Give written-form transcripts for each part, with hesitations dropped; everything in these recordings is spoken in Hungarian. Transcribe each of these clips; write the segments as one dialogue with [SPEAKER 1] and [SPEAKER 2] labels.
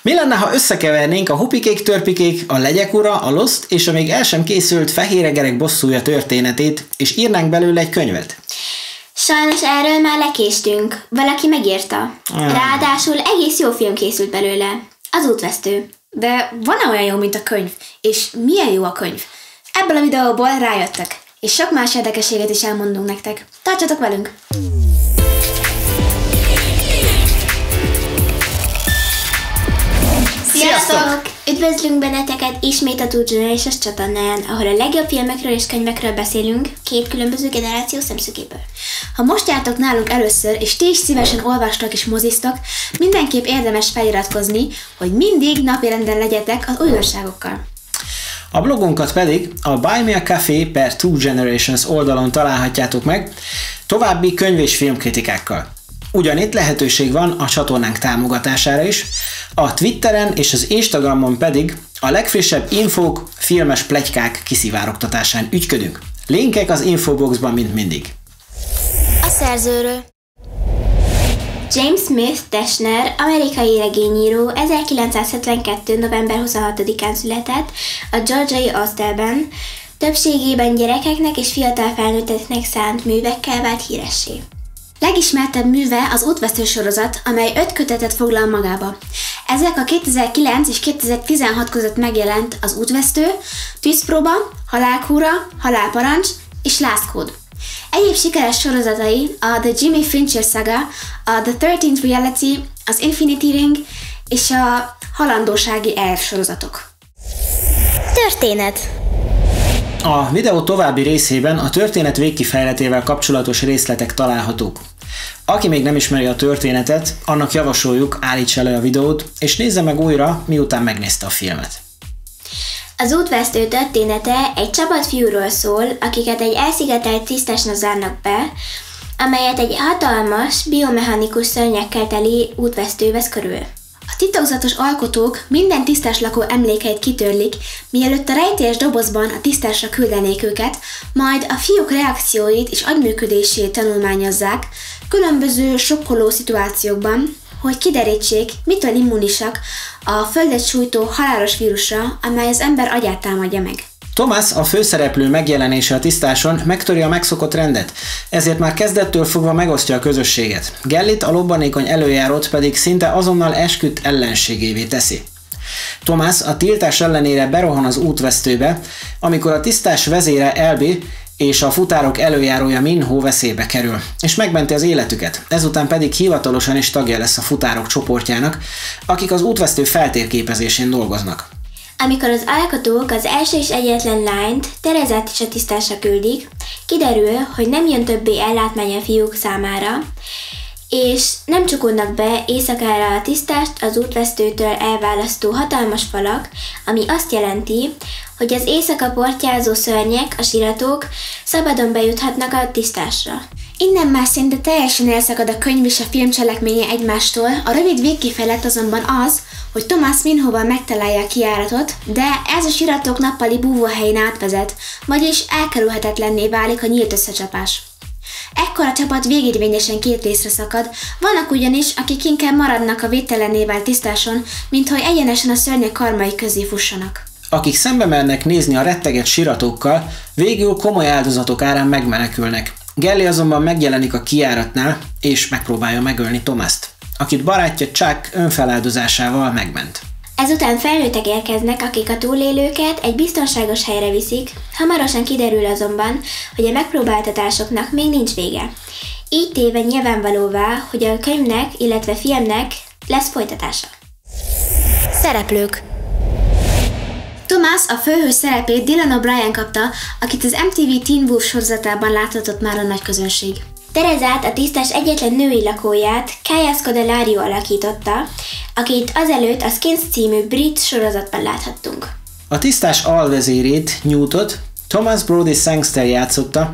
[SPEAKER 1] Mi lenne, ha összekevernénk a Hupikék-törpikék, a Legyek ura, a Lost és a még el sem készült Fehéregerek bosszúja történetét, és írnánk belőle egy könyvet?
[SPEAKER 2] Sajnos erről már lekéstünk. Valaki megírta. Ráadásul egész jó film készült belőle. Az Útvesztő.
[SPEAKER 3] De van-e olyan jó, mint a könyv? És milyen jó a könyv? Ebből a videóból rájöttek. És sok más érdekességet is elmondunk nektek. Tartsatok velünk!
[SPEAKER 2] Sziasztok! Üdvözlünk benneteket ismét a Two Generations csatornáján, ahol a legjobb filmekről és könyvekről beszélünk két különböző generáció szemszögéből.
[SPEAKER 3] Ha most jártok nálunk először, és ti is szívesen olvastok és moziztok, mindenképp érdemes feliratkozni, hogy mindig napirenden legyetek az újdonságokkal.
[SPEAKER 1] A blogunkat pedig a Buy Me a Café per Two Generations oldalon találhatjátok meg további könyv- és filmkritikákkal. Ugyanitt lehetőség van a csatornánk támogatására is, a Twitteren és az Instagramon pedig a legfrissebb infók, filmes pletykák kiszivárogtatásán ügyködünk. Linkek az infoboxban, mint mindig.
[SPEAKER 2] A szerzőről. James Smith Teschner, amerikai regényíró, 1972. november 26-án született a georgiai Austellben, többségében gyerekeknek és fiatal felnőtteknek szánt művekkel vált híressé.
[SPEAKER 3] Legismertebb műve az Útvesztő sorozat, amely 5 kötetet foglal magába. Ezek a 2009 és 2016 között megjelent az Útvesztő, Tűzpróba, Halálkúra, Halálparancs és Last Code. Egyéb sikeres sorozatai a The Jimmy Fincher Saga, a The 13th Reality, az Infinity Ring és a Halandósági R sorozatok.
[SPEAKER 2] Történet.
[SPEAKER 1] A videó további részében a történet végkifejletével kapcsolatos részletek találhatók. Aki még nem ismeri a történetet, annak javasoljuk, állítsa le a videót, és nézze meg újra, miután megnézte a filmet.
[SPEAKER 2] Az Útvesztő története egy csapat fiúról szól, akiket egy elszigetelt tisztásnak zárnak be, amelyet egy hatalmas, biomechanikus szörnyekkel teli útvesztő vesz körül.
[SPEAKER 3] A titokzatos alkotók minden tisztás lakó emlékeit kitörlik, mielőtt a rejtélyes dobozban a tisztásra küldenék őket, majd a fiúk reakcióit és agyműködését tanulmányozzák különböző sokkoló szituációkban, hogy kiderítsék, mitől immunisak a földet sújtó halálos vírusra, amely az ember agyát támadja meg.
[SPEAKER 1] Thomas, a főszereplő megjelenése a tisztáson megtöri a megszokott rendet, ezért már kezdettől fogva megosztja a közösséget. Gellit, a lobbanékony előjárót pedig szinte azonnal esküdt ellenségévé teszi. Thomas a tiltás ellenére berohan az útvesztőbe, amikor a tisztás vezére Elbi és a futárok előjárója Minho veszélybe kerül, és megmenti az életüket, ezután pedig hivatalosan is tagja lesz a futárok csoportjának, akik az útvesztő feltérképezésén dolgoznak.
[SPEAKER 2] Amikor az alkotók az első és egyetlen lányt, Terezát is a tisztásra küldik, kiderül, hogy nem jön többé ellátmány a fiúk számára, és nem csukódnak be éjszakára a tisztást az útvesztőtől elválasztó hatalmas falak, ami azt jelenti, hogy az éjszaka portyázó szörnyek, a siratók szabadon bejuthatnak a tisztásra.
[SPEAKER 3] Innen már szinte teljesen elszakad a könyv és a film cselekménye egymástól, a rövid végkifejlet azonban az, hogy Thomas Minhoval megtalálja a kijáratot, de ez a siratok nappali búvóhelyén átvezet, vagyis elkerülhetetlenné válik a nyílt összecsapás. Ekkor a csapat végérvényesen két részre szakad, vannak ugyanis, akik inkább maradnak a védtelenné vált tisztáson, mint hogy egyenesen a szörnyek karmai közé fussanak.
[SPEAKER 1] Akik szembe mernek nézni a retteget siratokkal, végül komoly áldozatok árán megmenekülnek. Gelli azonban megjelenik a kijáratnál, és megpróbálja megölni Thomast, akit barátja Chuck önfeláldozásával megment.
[SPEAKER 2] Ezután felnőttek érkeznek, akik a túlélőket egy biztonságos helyre viszik, hamarosan kiderül azonban, hogy a megpróbáltatásoknak még nincs vége. Így téve nyilvánvalóvá, hogy a könyvnek, illetve filmnek lesz folytatása. Szereplők.
[SPEAKER 3] Thomas a főhős szerepét Dylan O'Brien kapta, akit az MTV Teen Wolf sorozatában láthatott már a nagy közönség.
[SPEAKER 2] Terezát, a tisztás egyetlen női lakóját Kaya Scodelario alakította, akit azelőtt a Skins című brit sorozatban láthattunk.
[SPEAKER 1] A tisztás alvezérét, Newtot, Thomas Brodie Sangster játszotta,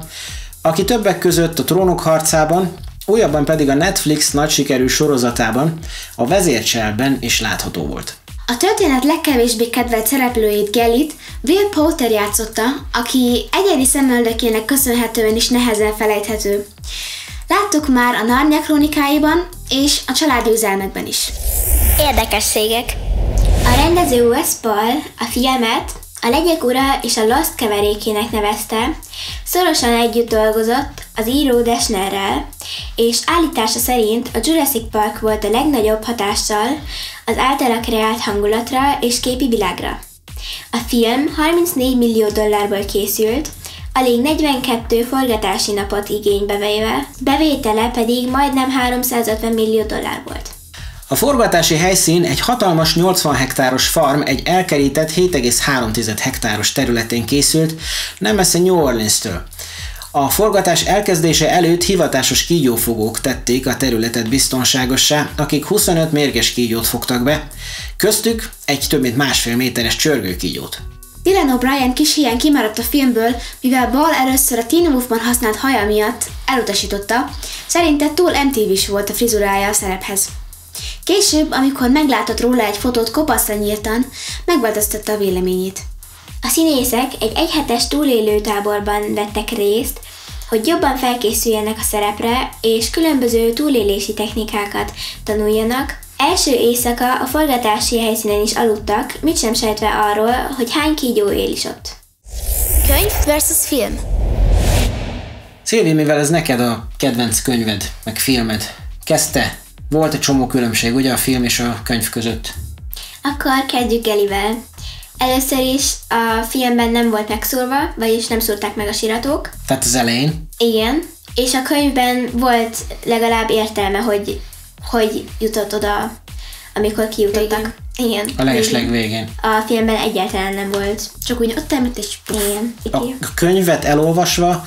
[SPEAKER 1] aki többek között a Trónok harcában, újabban pedig a Netflix nagy sikerű sorozatában, a Vezércselben is látható volt.
[SPEAKER 3] A történet legkevésbé kedvelt szereplőjét, Gellit, Will Poulter játszotta, aki egyedi szemöldökének köszönhetően is nehezen felejthető. Láttuk már a Narnia krónikáiban és a Családi Üzelmekben is.
[SPEAKER 2] Érdekességek. A rendező Wes Paul a filmet a Legyek ura és a Lost keverékének nevezte, szorosan együtt dolgozott az író Deshnerrel, és állítása szerint a Jurassic Park volt a legnagyobb hatással az általa kreált hangulatra és képi világra. A film 34 millió dollárból készült, alig 42 forgatási napot igénybe véve, bevétele pedig majdnem 350 millió dollár volt.
[SPEAKER 1] A forgatási helyszín egy hatalmas 80 hektáros farm egy elkerített 7,3 hektáros területén készült, nem messze New Orleans-től. A forgatás elkezdése előtt hivatásos kígyófogók tették a területet biztonságossá, akik 25 mérges kígyót fogtak be, köztük egy több mint 1,5 méteres csörgőkígyót.
[SPEAKER 3] Dylan O'Brien kis híján kimaradt a filmből, mivel Ball először a Teen Wolfban használt haja miatt elutasította, szerinte túl MTV-s volt a frizurája a szerephez. Később, amikor meglátott róla egy fotót kopaszra nyíltan, megváltoztatta a véleményét.
[SPEAKER 2] A színészek egy egyhetes túlélőtáborban vettek részt, hogy jobban felkészüljenek a szerepre, és különböző túlélési technikákat tanuljanak. Első éjszaka a forgatási helyszínen is aludtak, mit sem sejtve arról, hogy hány kígyó él is ott.
[SPEAKER 3] Könyv versus film.
[SPEAKER 1] Szilvi, mivel ez neked a kedvenc könyved, meg filmed, kezdte? Volt egy csomó különbség, ugye, a film és a könyv között?
[SPEAKER 2] Akkor kezdjük Gelivel. Először is a filmben nem volt megszúrva, vagyis nem szúrták meg a siratok.
[SPEAKER 1] Tehát az elején?
[SPEAKER 2] Igen. És a könyvben volt legalább értelme, hogy jutott oda, amikor kijutottak. Igen.
[SPEAKER 1] A legesleg végén.
[SPEAKER 2] A filmben egyáltalán nem volt.
[SPEAKER 3] Csak úgy ott elment és
[SPEAKER 2] Igen.
[SPEAKER 1] A könyvet elolvasva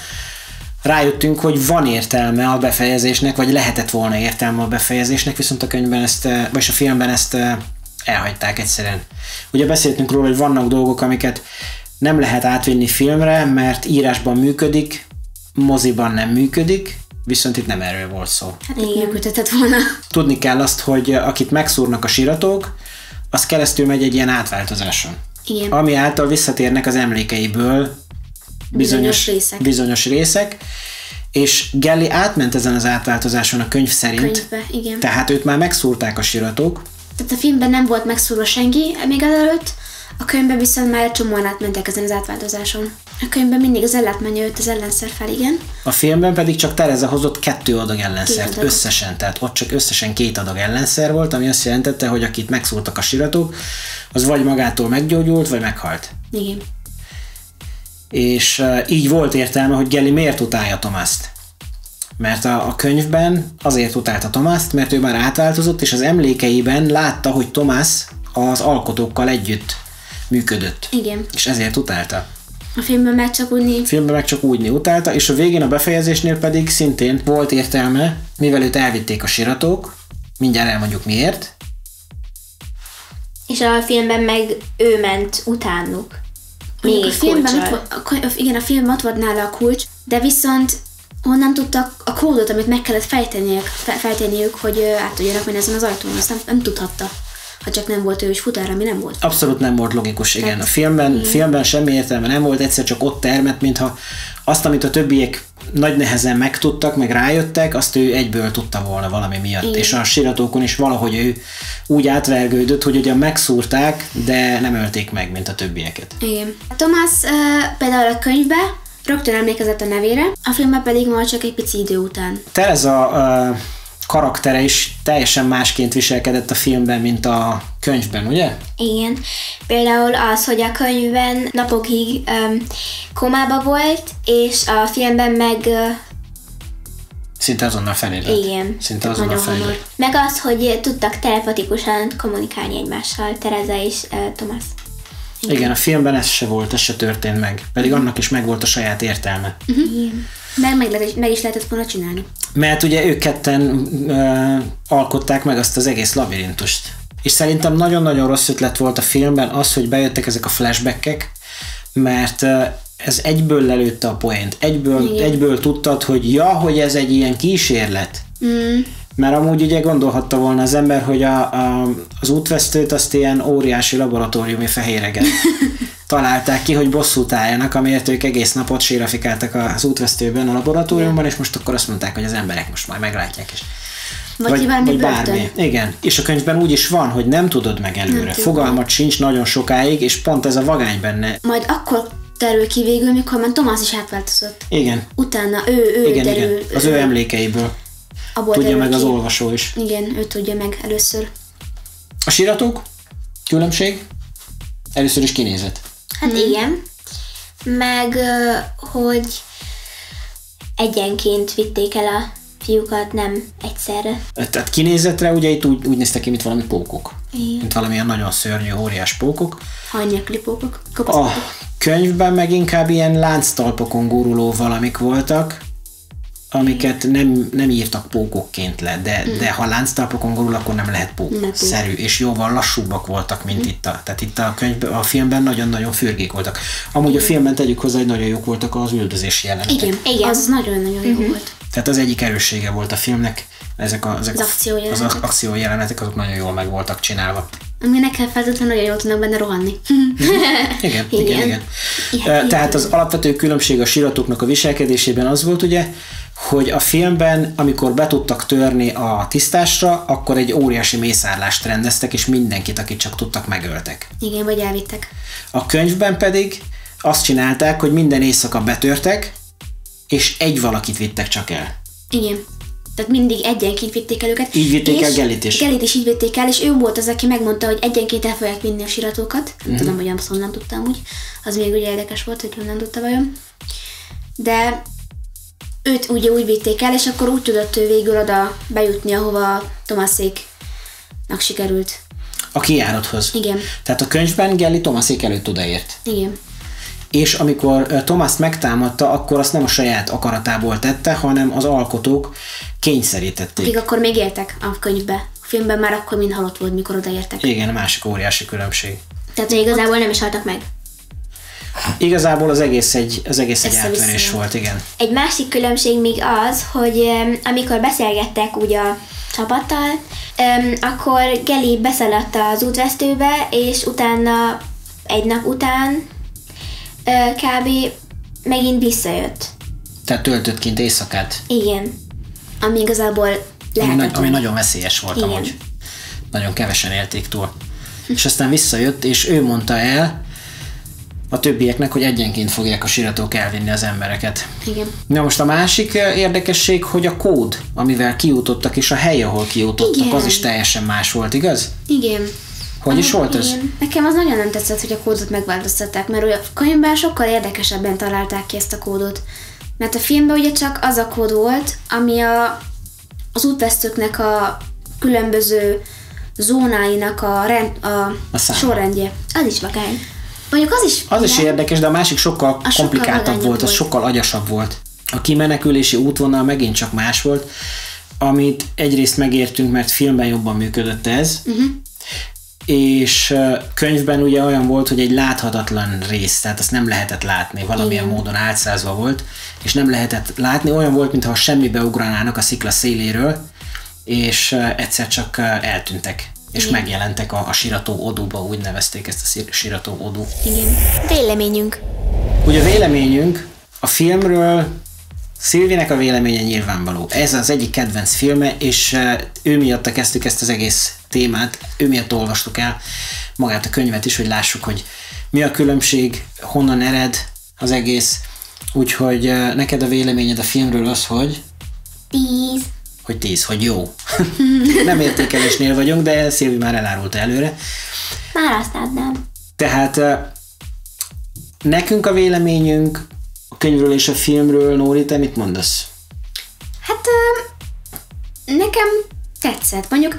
[SPEAKER 1] rájöttünk, hogy van értelme a befejezésnek, vagy lehetett volna értelme a befejezésnek, viszont a könyvben vagy a filmben ezt elhagyták egyszerűen. Ugye beszéltünk róla, hogy vannak dolgok, amiket nem lehet átvinni filmre, mert írásban működik, moziban nem működik, viszont itt nem erről volt szó.
[SPEAKER 3] Hát működtetett volna.
[SPEAKER 1] Tudni kell azt, hogy akit megszúrnak a siratok, az keresztül megy egy ilyen átváltozáson.
[SPEAKER 3] Igen.
[SPEAKER 1] Ami által visszatérnek az emlékeiből bizonyos részek, és Gelly átment ezen az átváltozáson a könyv szerint.
[SPEAKER 3] Könyvbe, igen.
[SPEAKER 1] Tehát őt már megszúrták a siratok.
[SPEAKER 3] Tehát a filmben nem volt megszúrva senki még előtt, a könyvben viszont már csomóan átmentek ezen az átváltozáson. A könyvben mindig az ellátmánya jött az ellenszer fel, igen.
[SPEAKER 1] A filmben pedig csak Tereza hozott 2 adag ellenszert összesen, tehát ott csak összesen 2 adag ellenszer volt, ami azt jelentette, hogy akit megszúrtak a siratok, az vagy magától meggyógyult, vagy meghalt.
[SPEAKER 3] Igen.
[SPEAKER 1] És így volt értelme, hogy Gelly miért utálja Thomas-t. Mert a könyvben azért utálta Thomas-t, mert ő már átváltozott, és az emlékeiben látta, hogy Thomas az alkotókkal együtt működött.
[SPEAKER 3] Igen.
[SPEAKER 1] És ezért utálta.
[SPEAKER 3] A filmben meg csak úgy
[SPEAKER 1] utálta, és a végén a befejezésnél pedig szintén volt értelme, mivel őt elvitték a siratok, mindjárt elmondjuk miért.
[SPEAKER 2] És a filmben meg ő ment utánuk. Még
[SPEAKER 3] a filmben a filmben ott volt nála a kulcs, de viszont honnan tudtak a kódot, amit meg kellett fejteniük, hogy át tudjanak menni ezen az ajtón, azt nem tudhatta. Ha csak nem volt ő is futár, ami nem volt.
[SPEAKER 1] Abszolút nem volt logikus, igen. A filmben semmi értelme nem volt, egyszer csak ott termett, mintha azt, amit a többiek nagy nehezen megtudtak, meg rájöttek, azt ő egyből tudta volna valami miatt. Igen. És a siratókon is valahogy ő úgy átvergődött, hogy ugyan megszúrták, de nem ölték meg, mint a többieket.
[SPEAKER 3] Igen. Thomas például a könyvbe rögtön emlékezett a nevére, a filmben pedig majd csak egy pici idő után.
[SPEAKER 1] Tereza karaktere is teljesen másként viselkedett a filmben, mint a könyvben, ugye?
[SPEAKER 2] Igen. Például az, hogy a könyvben napokig komába volt, és a filmben meg...
[SPEAKER 1] Szinte azonnal felébredt.
[SPEAKER 2] Igen.
[SPEAKER 1] Szinte azonnal felébredt.
[SPEAKER 2] Meg az, hogy tudtak telepatikusan kommunikálni egymással, Tereza és Thomas.
[SPEAKER 1] Igen, a filmben ez se történt meg. Pedig annak is megvolt a saját értelme.
[SPEAKER 2] Igen.
[SPEAKER 3] Mert meg is lehetett volna csinálni.
[SPEAKER 1] Mert ugye ők ketten alkották meg azt az egész labirintust. És szerintem nagyon-nagyon rossz ötlet volt a filmben az, hogy bejöttek ezek a flashbackek, mert ez egyből lelőtte a poént. Egyből tudtad, hogy ez egy ilyen kísérlet.
[SPEAKER 3] Mm.
[SPEAKER 1] Mert amúgy ugye gondolhatta volna az ember, hogy az útvesztőt azt ilyen óriási laboratóriumi fehéreget találták ki, hogy bosszút álljanak, amiért ők egész napot sérafikáltak az útvesztőben, a laboratóriumban, és most akkor azt mondták, hogy az emberek most majd meglátják. És
[SPEAKER 3] Vagy valami börtön.
[SPEAKER 1] bármi. Igen. És a könyvben úgy is van, hogy nem tudod meg előre. Fogalmat sincs nagyon sokáig, és pont ez a vagány benne.
[SPEAKER 3] Majd akkor derül ki végül, mikor már Thomas is átváltozott.
[SPEAKER 1] Igen.
[SPEAKER 3] Utána ő
[SPEAKER 1] Igen,
[SPEAKER 3] derül.
[SPEAKER 1] igen. Az ő emlékeiből. Tudja meg az olvasó is.
[SPEAKER 3] Igen, ő tudja meg először.
[SPEAKER 1] A síratók? Különbség? Először is kinézet.
[SPEAKER 2] Hát igen. Meg, hogy egyenként vitték el a fiúkat, nem egyszerre.
[SPEAKER 1] Tehát kinézetre ugye itt úgy néztek ki, mint valami pókok.
[SPEAKER 2] Igen.
[SPEAKER 1] Mint valamilyen nagyon szörnyű, óriás pókok.
[SPEAKER 3] Hanyyaklipókok.
[SPEAKER 1] A könyvben meg inkább ilyen lánctalpokon guruló valamik voltak, amiket nem írtak pókokként le, de ha lánctalpokon gurul, akkor nem lehet pókszerű, és jóval lassúbbak voltak, mint itt tehát itt a filmben nagyon-nagyon fürgék voltak. Amúgy a filmben tegyük hozzá, hogy nagyon jók voltak az üldözési jelenetek.
[SPEAKER 3] Igen. Az nagyon-nagyon jó volt.
[SPEAKER 1] Tehát az egyik erőssége volt a filmnek, ezek az akciójelenetek, azok nagyon jól meg voltak csinálva.
[SPEAKER 3] Ami nekem feltétlenül nagyon jól tudnak benne rohanni.
[SPEAKER 1] Igen. Tehát az alapvető különbség a síratóknak a viselkedésében az volt ugye, hogy a filmben, amikor be tudtak törni a tisztásra, akkor egy óriási mészárlást rendeztek, és mindenkit, akit csak tudtak, megöltek.
[SPEAKER 3] Igen, vagy elvittek.
[SPEAKER 1] A könyvben pedig azt csinálták, hogy minden éjszaka betörtek, és egy valakit vittek csak el.
[SPEAKER 3] Igen. Tehát mindig egyenként vitték el őket.
[SPEAKER 1] Így vitték el Gellit is.
[SPEAKER 3] Gellit is így vitték el, és ő volt az, aki megmondta, hogy egyenként el fogják vinni a síratókat. Nem tudom, hogy azt honnan tudtam úgy. Az még ugye érdekes volt, hogy honnan tudta vajon. De őt ugye úgy vitték el, és akkor úgy tudott ő végül oda bejutni, ahova Thomaséknak sikerült.
[SPEAKER 1] A kijárathoz.
[SPEAKER 3] Igen.
[SPEAKER 1] Tehát a könyvben Gelli Thomasék előtt odaért.
[SPEAKER 3] Igen.
[SPEAKER 1] És amikor Thomas megtámadta, akkor azt nem a saját akaratából tette, hanem az alkotók kényszerítették.
[SPEAKER 3] Akik akkor még éltek a könyvbe. A filmben már akkor mind halott volt, mikor odaértek.
[SPEAKER 1] Igen, a másik óriási különbség.
[SPEAKER 2] Tehát igazából nem is haltak meg.
[SPEAKER 1] Igazából az egész egy átverés volt, igen.
[SPEAKER 2] Egy másik különbség még az, hogy amikor beszélgettek úgy a csapattal, akkor Gelli beszaladt az útvesztőbe, és utána egy nap után kb. Megint visszajött.
[SPEAKER 1] Tehát töltött kint éjszakát.
[SPEAKER 2] Igen.
[SPEAKER 3] Ami igazából lehetetlen.
[SPEAKER 1] Ami nagyon veszélyes volt amúgy. Nagyon kevesen élték túl. És aztán visszajött, és ő mondta el a többieknek, hogy egyenként fogják a síratók elvinni az embereket.
[SPEAKER 3] Igen.
[SPEAKER 1] Na most a másik érdekesség, hogy a kód, amivel kijutottak, és a hely, ahol kijutottak,
[SPEAKER 3] igen,
[SPEAKER 1] az is teljesen más volt, igaz?
[SPEAKER 3] Igen.
[SPEAKER 1] Hogy is volt ez?
[SPEAKER 3] Igen. Nekem az nagyon nem tetszett, hogy a kódot megváltoztatták, mert a könyvben sokkal érdekesebben találták ki ezt a kódot. Mert a filmben ugye csak az a kód volt, ami az útvesztőknek a különböző zónáinak a sorrendje.
[SPEAKER 2] Az is vagány.
[SPEAKER 3] Mondjuk az
[SPEAKER 1] is érdekes, de a másik sokkal komplikáltabb volt, az sokkal agyasabb volt. A kimenekülési útvonal megint csak más volt, amit egyrészt megértünk, mert filmben jobban működött ez, és könyvben ugye olyan volt, hogy egy láthatatlan rész, tehát azt nem lehetett látni, valamilyen módon álcázva volt, és nem lehetett látni, olyan volt, mintha semmibe ugranának a szikla széléről, és egyszer csak eltűntek. És megjelentek a Sirató Odúba, úgy nevezték ezt a Sirató Odú.
[SPEAKER 3] Igen. Véleményünk.
[SPEAKER 1] Ugye a véleményünk a filmről, Szilvinek a véleménye nyilvánvaló. Ez az egyik kedvenc filme, és ő miatt kezdtük ezt az egész témát, ő miatt olvastuk el magát a könyvet is, hogy lássuk, hogy mi a különbség, honnan ered az egész. Úgyhogy neked a véleményed a filmről az, hogy...
[SPEAKER 2] 10.
[SPEAKER 1] Hogy 10, hogy jó. Nem értékelésnél vagyunk, de Szilvi már elárulta előre.
[SPEAKER 2] Már azt adnám.
[SPEAKER 1] Tehát nekünk a véleményünk a könyvről és a filmről, Nóri, te mit mondasz?
[SPEAKER 3] Hát nekem tetszett. Mondjuk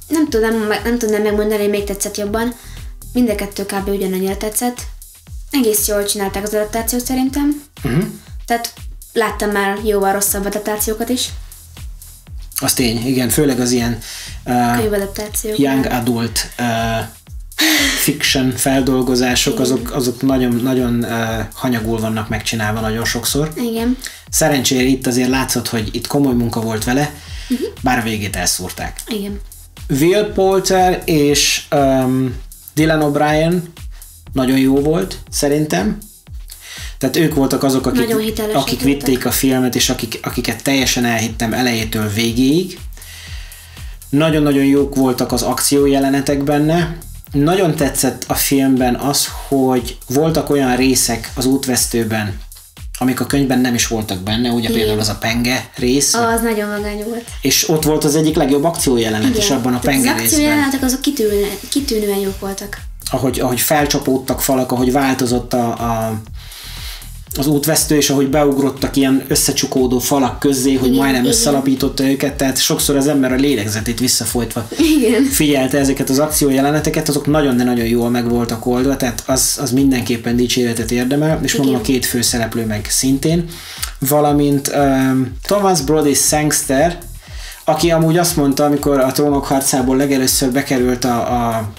[SPEAKER 3] nem tudnám megmondani, hogy még tetszett jobban. Mind a kettő kb. Ugyanannyira tetszett. Egész jól csinálták az adaptációt szerintem. Tehát láttam már jóval rosszabb adaptációkat is.
[SPEAKER 1] Az tény, igen, főleg az ilyen young adult fiction feldolgozások, azok nagyon hanyagul vannak megcsinálva nagyon sokszor.
[SPEAKER 3] Igen.
[SPEAKER 1] Szerencsére itt azért látszott, hogy itt komoly munka volt vele, bár a végét elszúrták.
[SPEAKER 3] Igen.
[SPEAKER 1] Will Poulter és Dylan O'Brien nagyon jó volt, szerintem. Tehát ők voltak azok, akik vitték
[SPEAKER 3] voltak
[SPEAKER 1] a filmet, és akiket teljesen elhittem elejétől végéig. Nagyon-nagyon jók voltak az akciójelenetek benne. Nagyon tetszett a filmben az, hogy voltak olyan részek az Útvesztőben, amik a könyvben nem is voltak benne, ugye például az a penge rész.
[SPEAKER 3] Az nagyon vagány volt.
[SPEAKER 1] És ott volt az egyik legjobb akciójelenet is abban a penge részben.
[SPEAKER 3] Az akciójelenetek azok kitűnően jók voltak.
[SPEAKER 1] Ahogy felcsapódtak falak, ahogy változott az útvesztő, és ahogy beugrottak ilyen összecsukódó falak közzé, hogy majdnem összelapította őket, tehát sokszor az ember a lélegzetét visszafolytva figyelte ezeket az akciójeleneteket, azok nagyon, de nagyon jól meg voltak oldva, tehát az mindenképpen dicséretet érdemel, és mondom, a két főszereplő meg szintén, valamint Thomas Brodie Sangster, aki amúgy azt mondta, amikor a Trónok harcából legelőször bekerült a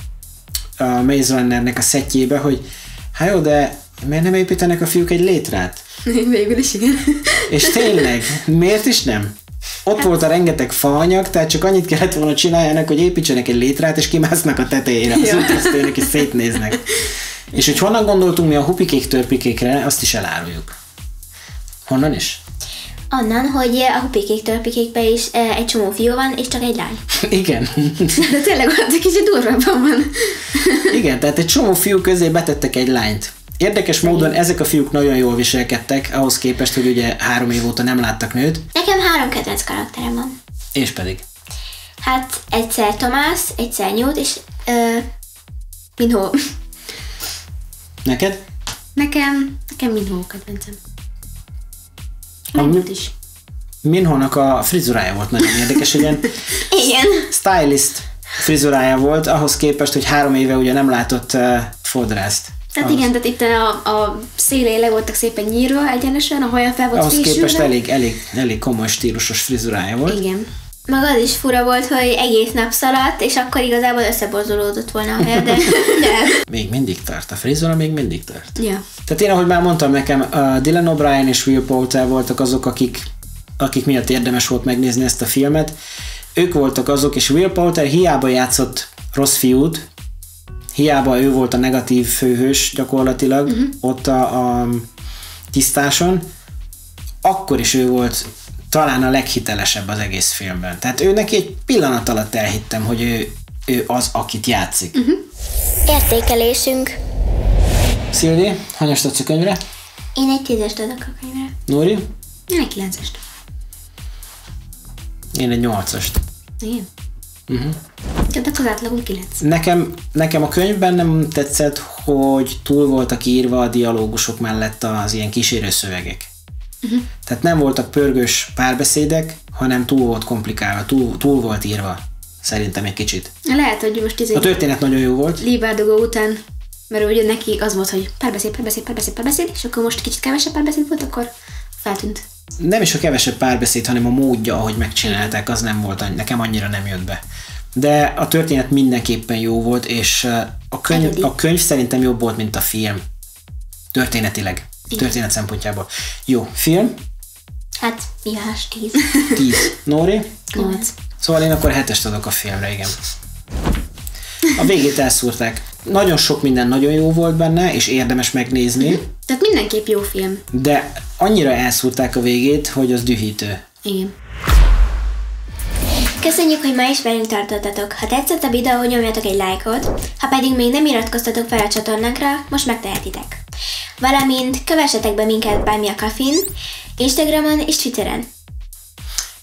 [SPEAKER 1] Maze Runnernek a szettjébe, hogy hát jó, de miért nem építenek a fiúk egy létrát?
[SPEAKER 3] Végül is igen.
[SPEAKER 1] És tényleg, miért is nem? Ott volt a rengeteg faanyag, tehát csak annyit kellett volna csináljanak, hogy építsenek egy létrát, és kimásznak a tetejére, az útvesztőnek, és szétnéznek. És hogy honnan gondoltunk mi a hupikék-törpikékre, azt is eláruljuk. Honnan is?
[SPEAKER 2] Onnan, hogy a hupikék-törpikékben is egy csomó fiú van, és csak egy lány.
[SPEAKER 1] Igen.
[SPEAKER 3] De tényleg ott egy kicsit durvábban van.
[SPEAKER 1] Igen, tehát egy csomó fiú közé betettek egy lányt. Érdekes módon ezek a fiúk nagyon jól viselkedtek, ahhoz képest, hogy ugye 3 év óta nem láttak nőt.
[SPEAKER 2] Nekem 3 kedvenc karakterem van.
[SPEAKER 1] És pedig?
[SPEAKER 2] Hát egyszer Tomás, egyszer Newt, és Minho.
[SPEAKER 1] Neked?
[SPEAKER 3] Nekem Minho kedvencem. Newt is.
[SPEAKER 1] Minhónak a frizurája volt nagyon érdekes, ilyen
[SPEAKER 2] Igen.
[SPEAKER 1] stylist frizurája volt, ahhoz képest, hogy 3 éve ugye nem látott fodrászt.
[SPEAKER 3] Tehát igen, tehát itt a szélei le voltak szépen nyírva egyenesen, a haja fel volt
[SPEAKER 1] ahhoz
[SPEAKER 3] fésülve.
[SPEAKER 1] képest elég komoly stílusos frizurája volt.
[SPEAKER 3] Igen.
[SPEAKER 2] Meg az is fura volt, hogy egész nap szaladt, és akkor igazából összeborzolódott volna a haja, de nem.
[SPEAKER 1] Még mindig tart, a frizura még mindig tart.
[SPEAKER 3] Ja.
[SPEAKER 1] Tehát én, ahogy már mondtam nekem, Dylan O'Brien és Will Poulter voltak azok, akik miatt érdemes volt megnézni ezt a filmet. Ők voltak azok, és Will Poulter hiába játszott rossz fiút, hiába ő volt a negatív főhős gyakorlatilag ott a tisztáson, akkor is ő volt talán a leghitelesebb az egész filmben. Tehát ő neki egy pillanat alatt elhittem, hogy ő az, akit játszik.
[SPEAKER 2] Értékelésünk.
[SPEAKER 1] Szilvi, hanyast adsz a könyvre?
[SPEAKER 2] Én egy 10-est adok a könyvre.
[SPEAKER 1] Nóri?
[SPEAKER 3] Én egy 9-est.
[SPEAKER 1] Én egy 8-ast.
[SPEAKER 3] Igen. Tehát akkor átlagunk 9.
[SPEAKER 1] Nekem a könyvben nem tetszett, hogy túl voltak írva a dialógusok mellett az ilyen kísérő szövegek. Tehát nem voltak pörgős párbeszédek, hanem túl volt komplikálva, túl volt írva. Szerintem egy kicsit.
[SPEAKER 3] Lehet, hogy most
[SPEAKER 1] a történet nagyon jó volt.
[SPEAKER 3] Lívárdogó után, mert ugye neki az volt, hogy párbeszéd, és akkor most kicsit kevesebb párbeszéd volt, akkor feltűnt.
[SPEAKER 1] Nem is a kevesebb párbeszéd, hanem a módja, ahogy megcsinálták, az nem volt, nekem annyira nem jött be. De a történet mindenképpen jó volt, és a könyv szerintem jobb volt, mint a film. Történetileg. Történet szempontjából. Jó, film?
[SPEAKER 2] Hát, Mihály 10.
[SPEAKER 1] 10. Nóri?
[SPEAKER 3] 8.
[SPEAKER 1] Szóval én akkor 7-est adok a filmre, igen. A végét elszúrták. Nagyon sok minden nagyon jó volt benne, és érdemes megnézni.
[SPEAKER 3] Tehát mindenképp jó film.
[SPEAKER 1] De annyira elszúrták a végét, hogy az dühítő.
[SPEAKER 3] Igen.
[SPEAKER 2] Köszönjük, hogy ma is velünk tartottatok. Ha tetszett a videó, nyomjatok egy lájkot, ha pedig még nem iratkoztatok fel a csatornánkra, most megtehetitek. Valamint kövessetek be minket Buy Me a Coffee-n, Instagramon és Twitteren.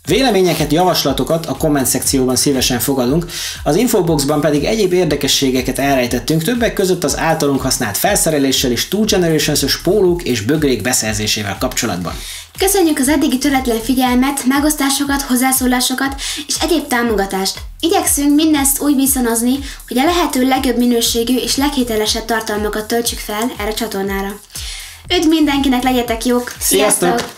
[SPEAKER 1] Véleményeket, javaslatokat a komment szekcióban szívesen fogadunk, az infoboxban pedig egyéb érdekességeket elrejtettünk, többek között az általunk használt felszereléssel és Two Generations-os pólók és bögrék beszerzésével kapcsolatban.
[SPEAKER 3] Köszönjük az eddigi töretlen figyelmet, megosztásokat, hozzászólásokat és egyéb támogatást. Igyekszünk mindezt úgy viszonozni, hogy a lehető legjobb minőségű és leghitelesebb tartalmakat töltsük fel erre a csatornára. Üdv mindenkinek, legyetek jók!
[SPEAKER 1] Sziasztok!